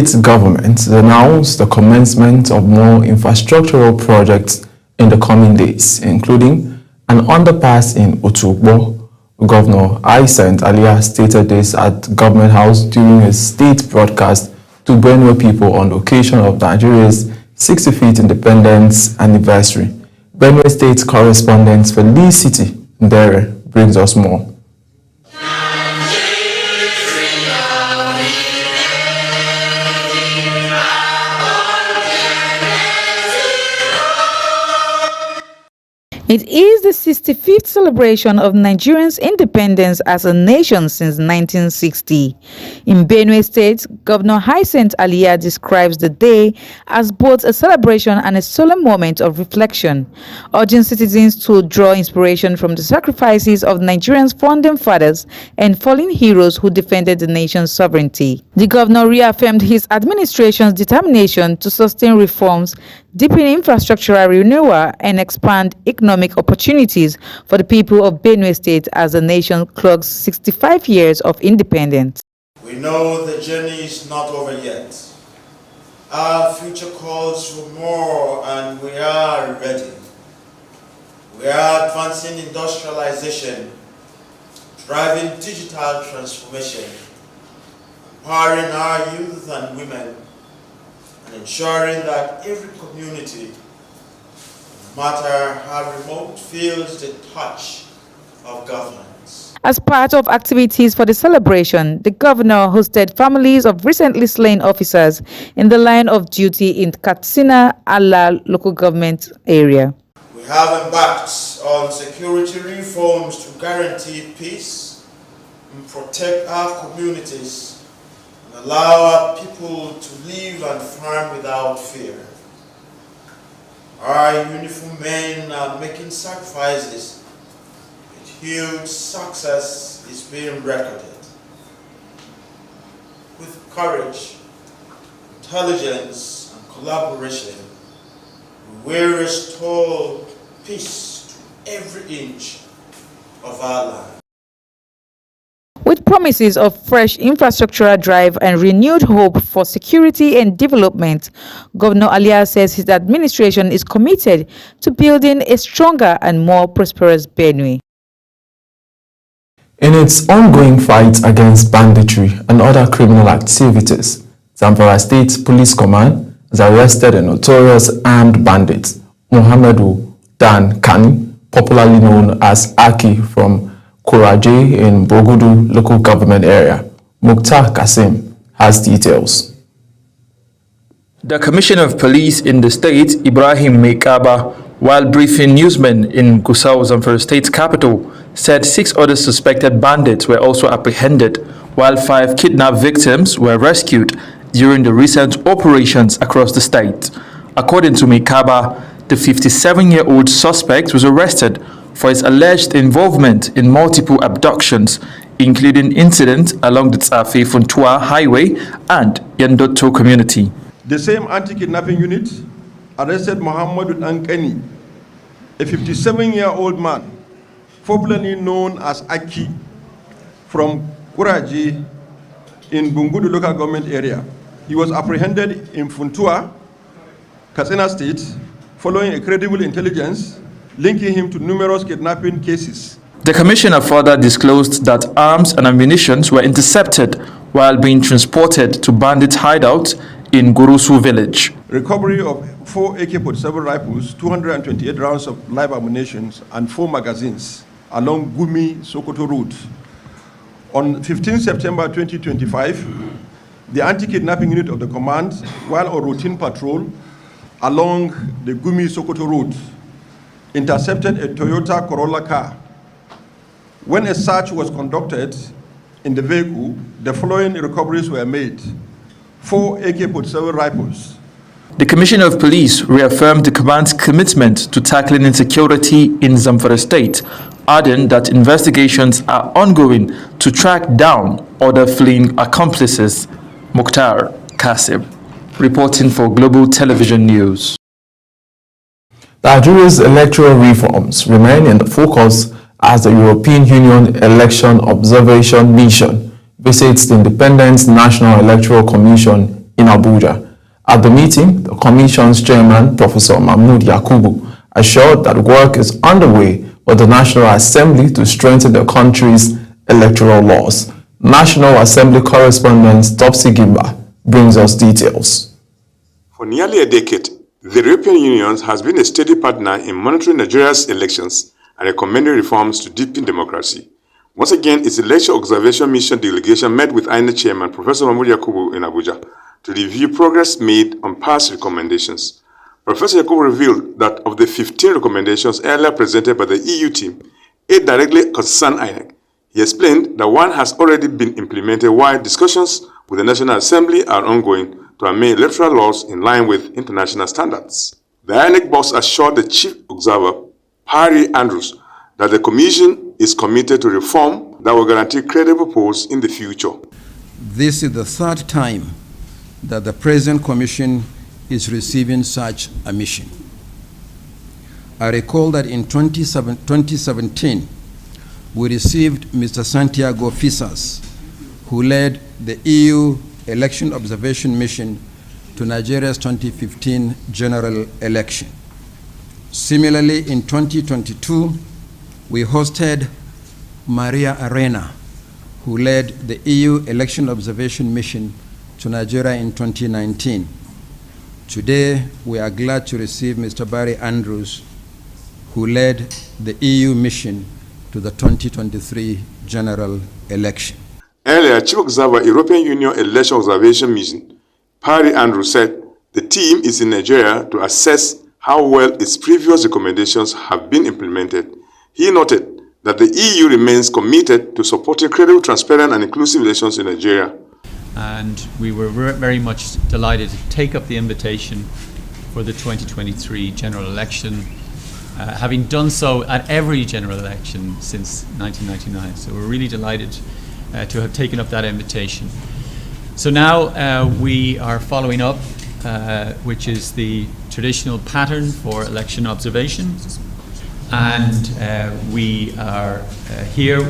state government announced the commencement of more infrastructural projects in the coming days, including an underpass in Otugbo. Governor Hycinth Alia stated this at Government House during a state broadcast to Benue people on the occasion of Nigeria's 65th independence anniversary. Benue State correspondent Felicity Ndere brings us more. It is the 65th celebration of Nigerians' independence as a nation since 1960. In Benue State, Governor Hycinth Alia describes the day as both a celebration and a solemn moment of reflection, urging citizens to draw inspiration from the sacrifices of Nigerians' founding fathers and fallen heroes who defended the nation's sovereignty. The governor reaffirmed his administration's determination to sustain reforms, deepen infrastructural renewal, and expand economic opportunities for the people of Benue State as the nation clocks 65 years of independence. We know the journey is not over yet. Our future calls for more, and we are ready. We are advancing industrialization, driving digital transformation, empowering our youth and women, and ensuring that every community, no matter how remote, feels the touch of governance. As part of activities for the celebration, the governor hosted families of recently slain officers in the line of duty in Katsina Ala local government area. We have embarked on security reforms to guarantee peace and protect our communities and allow our people to live and farm without fear. Our uniformed men are making sacrifices. Huge success is being recorded. With courage, intelligence, and collaboration, we will restore peace to every inch of our land. With promises of fresh infrastructural drive and renewed hope for security and development, Governor Alia says his administration is committed to building a stronger and more prosperous Benue. In its ongoing fight against banditry and other criminal activities, Zamfara State Police Command has arrested a notorious armed bandit, Muhammadu Dan Kani, popularly known as Aki, from Kuraje in Bogudu local government area. Mukhtar Kasim has details. The Commissioner of Police in the state, Ibrahim Mekaba, while briefing newsmen in Gusau, Zamfara State's capital, said 6 other suspected bandits were also apprehended, while 5 kidnapped victims were rescued during the recent operations across the state. According to Mekaba, the 57-year-old suspect was arrested for his alleged involvement in multiple abductions, including incidents along the Tsafe-Funtua Highway and Yendoto community. The same anti-kidnapping unit arrested Muhammadu Ankani, a 57-year-old man, popularly known as Aki, from Kuraji in Bungudu local government area. He was apprehended in Funtua, Katsina State, following a credible intelligence linking him to numerous kidnapping cases. The commissioner further disclosed that arms and ammunition were intercepted while being transported to bandit hideouts in Gurusu village. Recovery of 4 AK-47 rifles, 228 rounds of live ammunition, and 4 magazines along Gumi Sokoto route. On 15 September 2025, the anti-kidnapping unit of the command, while on routine patrol along the Gumi Sokoto route, intercepted a Toyota Corolla car. When a search was conducted in the vehicle, the following recoveries were made: 4 AK-47 rifles. The Commissioner of Police reaffirmed the command's commitment to tackling insecurity in Zamfara State, adding that investigations are ongoing to track down other fleeing accomplices. Mukhtar Kasim, reporting for Global Television News. Nigeria's electoral reforms remain in the focus as the European Union Election Observation Mission visits the Independent National Electoral Commission in Abuja. At the meeting, the Commission's chairman, Professor Mahmood Yakubu, assured that work is underway with the National Assembly to strengthen the country's electoral laws. National Assembly correspondent Topsy Gimba brings us details. For nearly a decade, the European Union has been a steady partner in monitoring Nigeria's elections and recommending reforms to deepen democracy. Once again, its election observation mission delegation met with INEC chairman Professor Mahmood Yakubu in Abuja to review progress made on past recommendations. Professor Yakubu revealed that of the 15 recommendations earlier presented by the EU team, 8 directly concern INEC. He explained that one has already been implemented while discussions with the National Assembly are ongoing to amend electoral laws in line with international standards. The INEC boss assured the chief observer, Perry Andrews, that the Commission is committed to reform that will guarantee credible polls in the future. This is the third time that the present Commission is receiving such a mission. I recall that in 2017, we received Mr. Santiago Fisas, who led the EU Election Observation Mission to Nigeria's 2015 general election. Similarly, in 2022, we hosted Maria Arena, who led the EU Election Observation Mission to Nigeria in 2019. Today, we are glad to receive Mr. Barry Andrews, who led the EU mission to the 2023 general election. Earlier, Chief Observer, European Union Election Observation Mission, Perry Andrews said the team is in Nigeria to assess how well its previous recommendations have been implemented. He noted that the EU remains committed to supporting credible, transparent, and inclusive elections in Nigeria. And we were very much delighted to take up the invitation for the 2023 general election, having done so at every general election since 1999. So we're really delighted to have taken up that invitation. So now we are following up, which is the traditional pattern for election observation. And we are here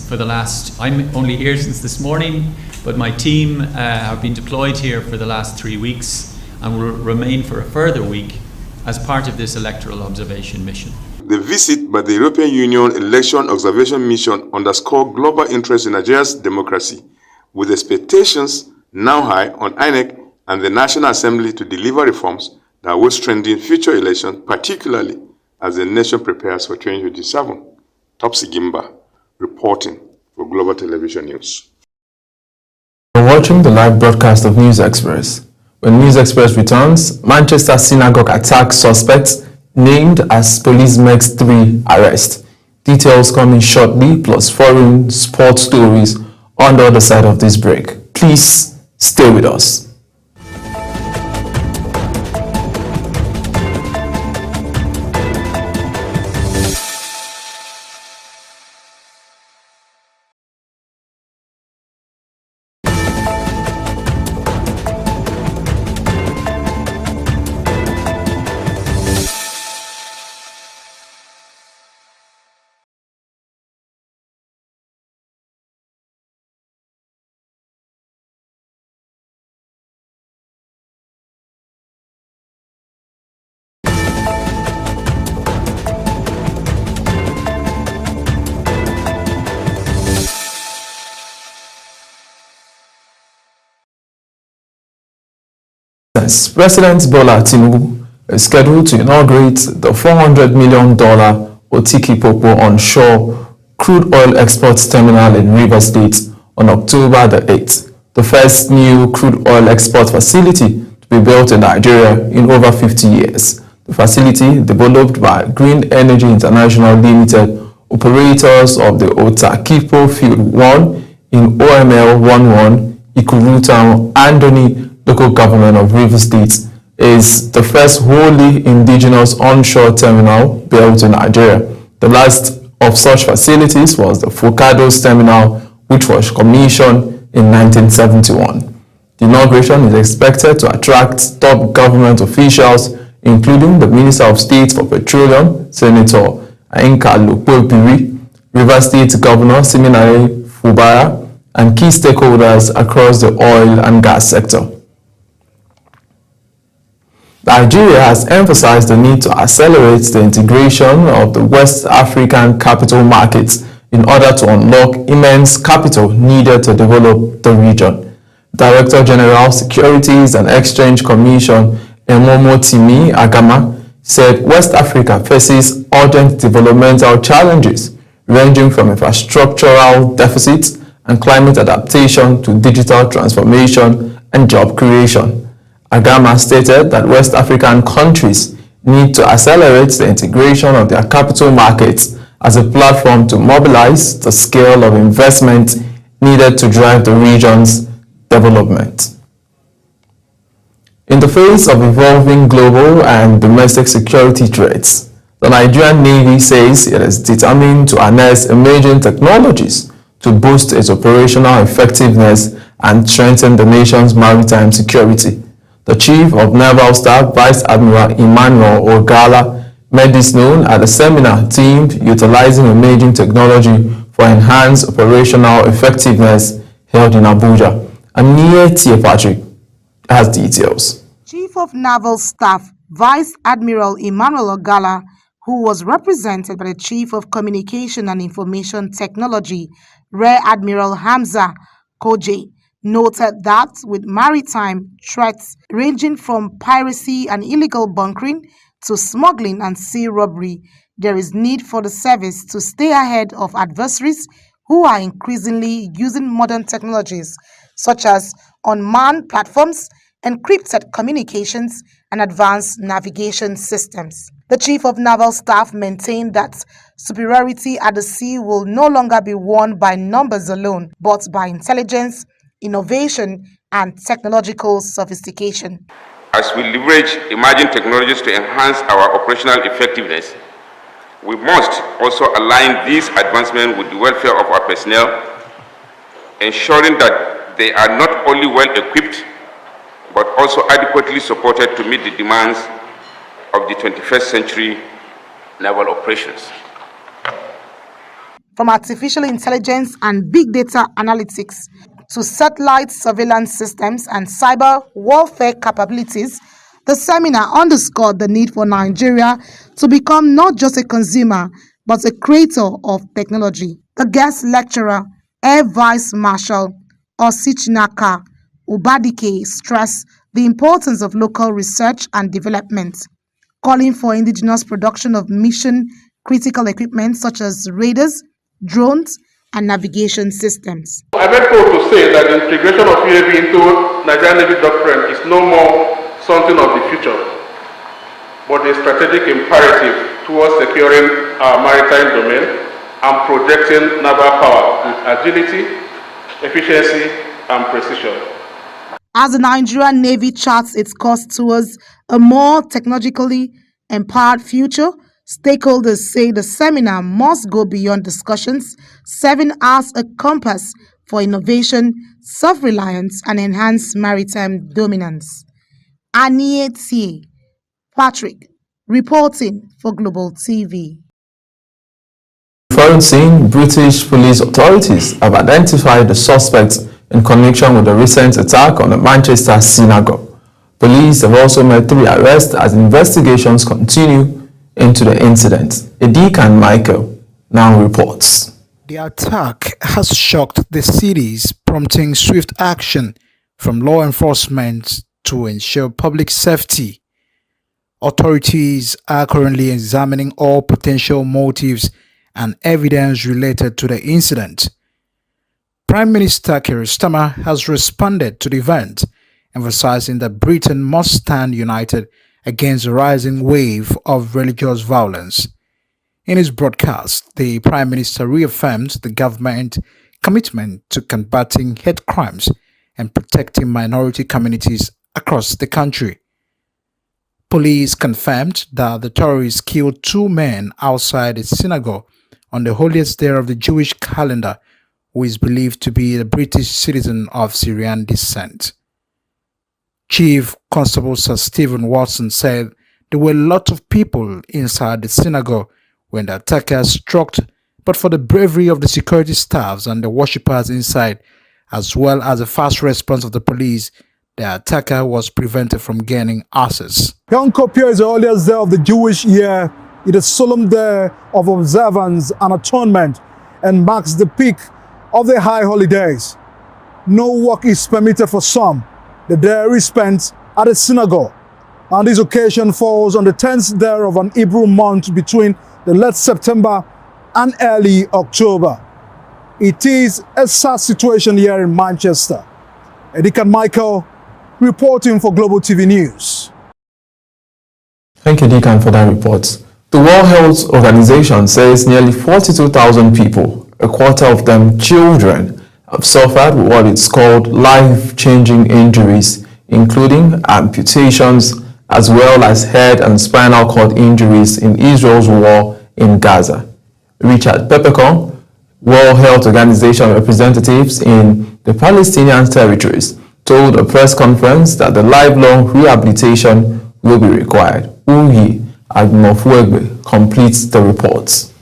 for the last, I'm only here since this morning, but my team have been deployed here for the last 3 weeks and will remain for a further week as part of this electoral observation mission. The visit by the European Union Election Observation Mission underscored global interest in Nigeria's democracy, with expectations now high on INEC and the National Assembly to deliver reforms that will strengthen future elections, particularly as the nation prepares for 2027. Topsy Gimba, reporting for Global Television News. You're watching the live broadcast of News Express. When News Express returns, Manchester synagogue attack suspects named as Police Mex 3 arrest. Details coming shortly, plus foreign sports stories on the other side of this break. Please stay with us. President Bola Tinubu is scheduled to inaugurate the $400 million Otiki-Popo onshore crude oil exports terminal in Rivers State on October the 8th, the first new crude oil export facility to be built in Nigeria in over 50 years. The facility, developed by Green Energy International Limited, operators of the Otaki-Popo Field 1 in OML 11, Ikuruta, Andoni, local government of Rivers State, is the first wholly indigenous onshore terminal built in Nigeria. The last of such facilities was the Focados terminal, which was commissioned in 1971. The inauguration is expected to attract top government officials, including the Minister of State for Petroleum, Senator Ainka Lokwe-Opiri, Rivers State Governor Siminalayi Fubara, and key stakeholders across the oil and gas sector. Nigeria has emphasized the need to accelerate the integration of the West African capital markets in order to unlock immense capital needed to develop the region. Director General, Securities and Exchange Commission Emomotimi Agama said West Africa faces urgent developmental challenges ranging from infrastructural deficits and climate adaptation to digital transformation and job creation. Agama stated that West African countries need to accelerate the integration of their capital markets as a platform to mobilize the scale of investment needed to drive the region's development. In the face of evolving global and domestic security threats, the Nigerian Navy says it is determined to harness emerging technologies to boost its operational effectiveness and strengthen the nation's maritime security. The Chief of Naval Staff, Vice Admiral Emmanuel Ogala, made this known at a seminar themed Utilizing Emerging Technology for Enhanced Operational Effectiveness held in Abuja. Aniye Patrick has details. Chief of Naval Staff, Vice Admiral Emmanuel Ogala, who was represented by the Chief of Communication and Information Technology, Rear Admiral Hamza Koje, noted that with maritime threats ranging from piracy and illegal bunkering to smuggling and sea robbery, there is need for the service to stay ahead of adversaries who are increasingly using modern technologies such as unmanned platforms, encrypted communications, and advanced navigation systems. The Chief of Naval Staff maintained that superiority at the sea will no longer be won by numbers alone, but by intelligence, innovation, and technological sophistication. As we leverage emerging technologies to enhance our operational effectiveness, we must also align these advancements with the welfare of our personnel, ensuring that they are not only well equipped, but also adequately supported to meet the demands of the 21st century naval operations. From artificial intelligence and big data analytics to satellite surveillance systems and cyber warfare capabilities, the seminar underscored the need for Nigeria to become not just a consumer, but a creator of technology. The guest lecturer, Air Vice Marshal Osichinaka Ubadike, stressed the importance of local research and development, calling for indigenous production of mission-critical equipment such as radars, drones, and navigation systems. I am proud to say that the integration of UAV into Nigerian Navy doctrine is no more something of the future, but a strategic imperative towards securing our maritime domain and projecting naval power with agility, efficiency, and precision. As the Nigerian Navy charts its course towards a more technologically empowered future, stakeholders say the seminar must go beyond discussions, serving as a compass for innovation, self-reliance, and enhanced maritime dominance. Aniye Patrick, reporting for Global TV. Foreign scene, British police authorities have identified the suspects in connection with the recent attack on the Manchester synagogue. Police have also made 3 arrests as investigations continue into the incident. Edikan Michael now reports. The attack has shocked the cities, prompting swift action from law enforcement to ensure public safety. Authorities are currently examining all potential motives and evidence related to the incident. Prime Minister Keir Starmer has responded to the event, emphasizing that Britain must stand united against the rising wave of religious violence. In his broadcast, the Prime Minister reaffirmed the government's commitment to combating hate crimes and protecting minority communities across the country. Police confirmed that the terrorists killed 2 men outside a synagogue on the holiest day of the Jewish calendar, who is believed to be a British citizen of Syrian descent. Chief Constable Sir Stephen Watson said there were a lot of people inside the synagogue when the attackers struck, but for the bravery of the security staffs and the worshippers inside, as well as the fast response of the police, the attacker was prevented from gaining access. Yom Kippur is the earliest day of the Jewish year. It is a solemn day of observance and atonement and marks the peak of the high holidays. No work is permitted for some. The day is spent at the synagogue. And this occasion falls on the 10th day of an Hebrew month between the late September and early October. It is a sad situation here in Manchester. Edikan Michael reporting for Global TV News. Thank you, Deacon, for that report. The World Health Organization says nearly 42,000 people, a quarter of them children, have suffered what it's called life-changing injuries, including amputations, as well as head and spinal cord injuries in Israel's war in Gaza. Richard Peppercorn, World Health Organization representatives in the Palestinian territories, told a press conference that the lifelong rehabilitation will be required. Uyi Agmofuegbe completes the reports.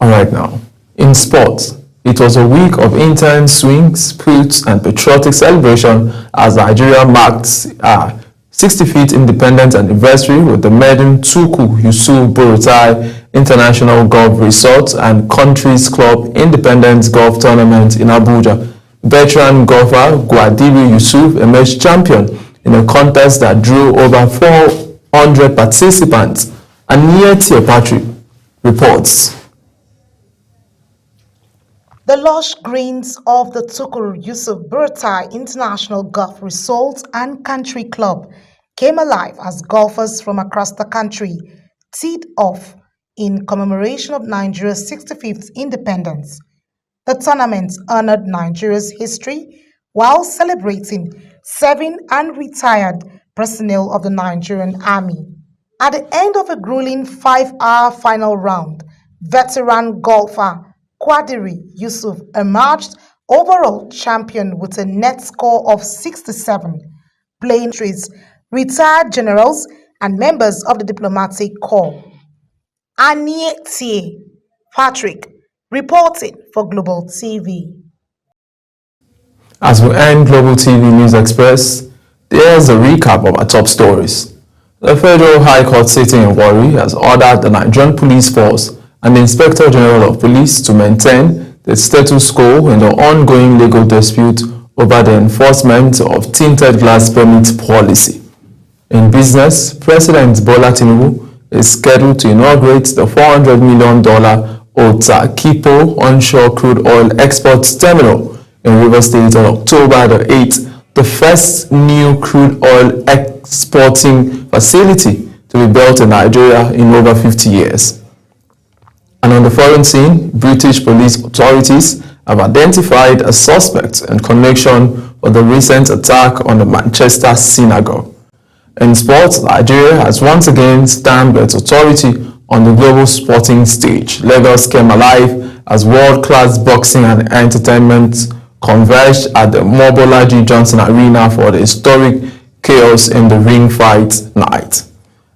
All right now, in sports, it was a week of intense swings, spurts, and patriotic celebration as Nigeria marked our 65th independence anniversary with the maiden Tuku Yusuf Buratai International Golf Resort and Countries Club Independence Golf Tournament in Abuja. Veteran golfer Guadiru Yusuf emerged champion in a contest that drew over 400 participants. And Nietia Patrick reports. The lush greens of the Tukur Yusuf Buratai International Golf Resort and Country Club came alive as golfers from across the country teed off in commemoration of Nigeria's 65th independence. The tournament honored Nigeria's history while celebrating 7 unretired personnel of the Nigerian Army. At the end of a grueling 5-hour final round, veteran golfer Quadri Yusuf emerged overall champion with a net score of 67, playing trees, retired generals and members of the diplomatic corps. Anietie Patrick reporting for Global TV. As we end Global TV News Express, there's a recap of our top stories. The Federal High Court sitting in Warri has ordered the Nigerian Police Force and the Inspector General of Police to maintain the status quo in the ongoing legal dispute over the enforcement of tinted glass permit policy. In business, President Bola Tinubu is scheduled to inaugurate the $400 million Otakipo onshore crude oil exports terminal in Rivers State on October the 8th, the first new crude oil exporting facility to be built in Nigeria in over 50 years. And on the foreign scene, British police authorities have identified a suspect in connection with the recent attack on the Manchester synagogue. In sports, Nigeria has once again stamped its authority on the global sporting stage. Lagos came alive as world-class boxing and entertainment converged at the Mobolaji Johnson Arena for the historic chaos in the ring fight night.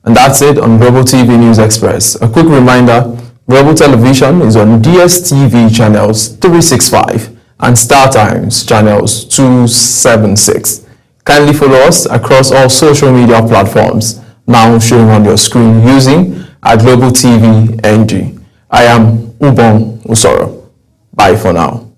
And that's it on Global TV News Express. A quick reminder, Global Television is on DSTV channels 365 and StarTimes channels 276. Kindly follow us across all social media platforms now showing on your screen using Global TV NG. I am Ubong Usoro. Bye for now.